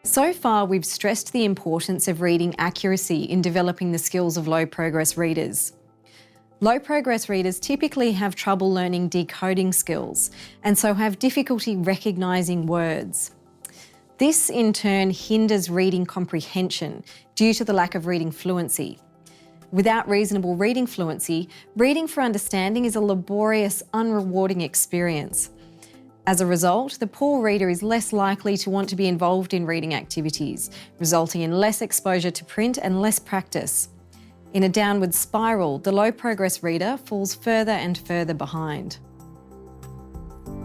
So far, we've stressed the importance of reading accuracy in developing the skills of low progress readers. Low progress readers typically have trouble learning decoding skills and so have difficulty recognising words. This in turn hinders reading comprehension due to the lack of reading fluency. Without reasonable reading fluency, reading for understanding is a laborious, unrewarding experience. As a result, the poor reader is less likely to want to be involved in reading activities, resulting in less exposure to print and less practice. In a downward spiral, the low progress reader falls further and further behind.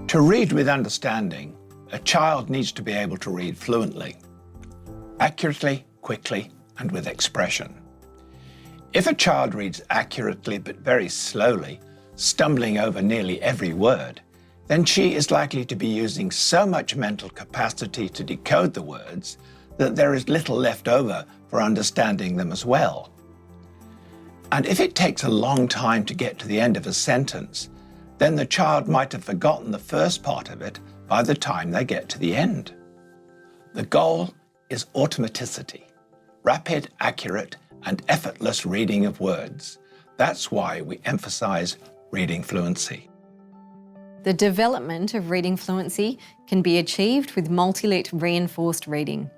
To read with understanding, a child needs to be able to read fluently, accurately, quickly, and with expression. If a child reads accurately but very slowly, stumbling over nearly every word, then she is likely to be using so much mental capacity to decode the words that there is little left over for understanding them as well. And if it takes a long time to get to the end of a sentence, then the child might have forgotten the first part of it by the time they get to the end. The goal is automaticity, rapid, accurate, and effortless reading of words. That's why we emphasize reading fluency. The development of reading fluency can be achieved with multi-lit reinforced reading.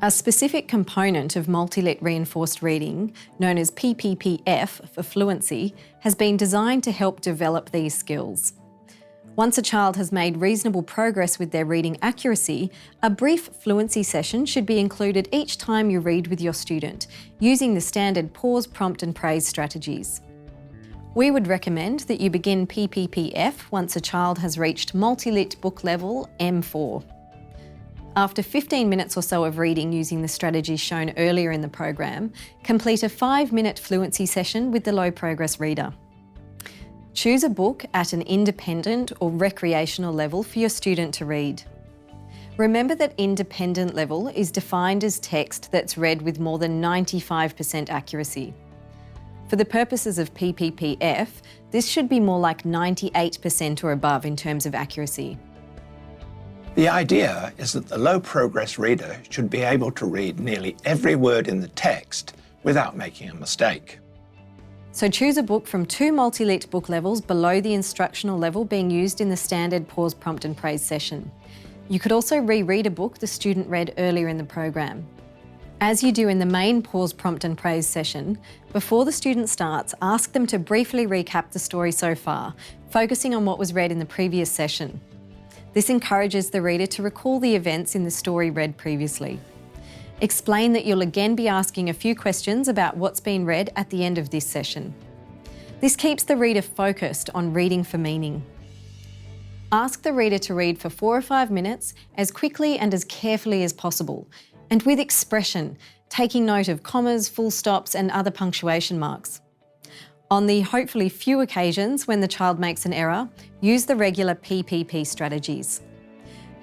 A specific component of multi-lit reinforced reading, known as PPPF for fluency, has been designed to help develop these skills. Once a child has made reasonable progress with their reading accuracy, a brief fluency session should be included each time you read with your student, using the standard pause, prompt and praise strategies. We would recommend that you begin PPPF once a child has reached multi-lit book level M4. After 15 minutes or so of reading using the strategies shown earlier in the program, complete a 5-minute fluency session with the low progress reader. Choose a book at an independent or recreational level for your student to read. Remember that independent level is defined as text that's read with more than 95% accuracy. For the purposes of PPPF, this should be more like 98% or above in terms of accuracy. The idea is that the low progress reader should be able to read nearly every word in the text without making a mistake. So choose a book from 2 multi-lit book levels below the instructional level being used in the standard pause, prompt and praise session. You could also reread a book the student read earlier in the program. As you do in the main pause, prompt and praise session, before the student starts, ask them to briefly recap the story so far, focusing on what was read in the previous session. This encourages the reader to recall the events in the story read previously. Explain that you'll again be asking a few questions about what's been read at the end of this session. This keeps the reader focused on reading for meaning. Ask the reader to read for 4 or 5 minutes as quickly and as carefully as possible, and with expression, taking note of commas, full stops and other punctuation marks. On the hopefully few occasions when the child makes an error, use the regular PPP strategies.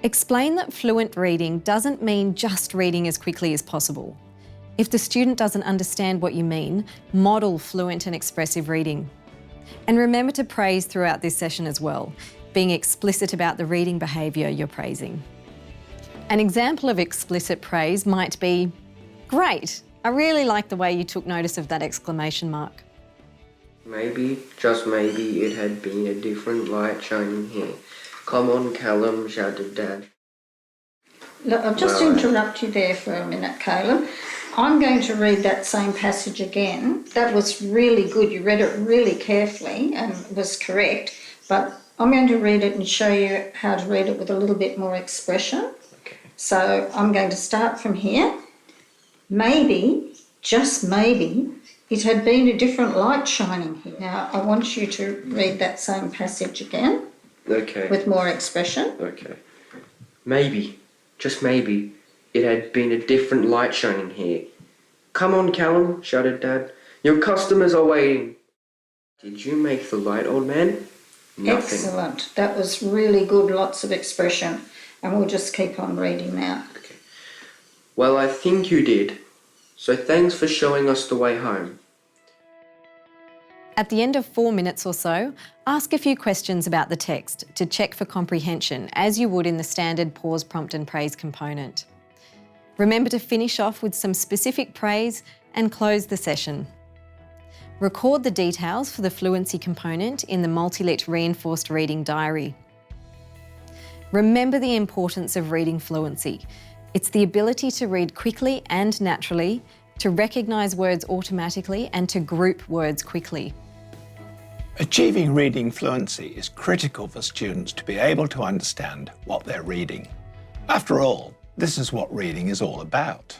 Explain that fluent reading doesn't mean just reading as quickly as possible. If the student doesn't understand what you mean, model fluent and expressive reading. And remember to praise throughout this session as well, being explicit about the reading behaviour you're praising. An example of explicit praise might be, "Great, I really like the way you took notice of that exclamation mark." Maybe, just maybe, it had been a different light shining here. "Come on, Callum," shouted Dad. Look, I'll just interrupt you there for a minute, Caleb. I'm going to read that same passage again. That was really good. You read it really carefully and was correct, but I'm going to read it and show you how to read it with a little bit more expression. Okay. So I'm going to start from here. Maybe, just maybe, it had been a different light shining here. Now, I want you to read that same passage again. Okay. With more expression. Okay. Maybe, just maybe, it had been a different light shining here. "Come on, Callum," shouted Dad. "Your customers are waiting." "Did you make the light, old man?" "Nothing." Excellent. That was really good, lots of expression. And we'll just keep on reading now. Okay. "Well, I think you did. So thanks for showing us the way home." At the end of 4 minutes or so, ask a few questions about the text to check for comprehension, as you would in the standard pause, prompt and praise component. Remember to finish off with some specific praise and close the session. Record the details for the fluency component in the Multilit Reinforced Reading Diary. Remember the importance of reading fluency. It's the ability to read quickly and naturally, to recognise words automatically and to group words quickly. Achieving reading fluency is critical for students to be able to understand what they're reading. After all, this is what reading is all about.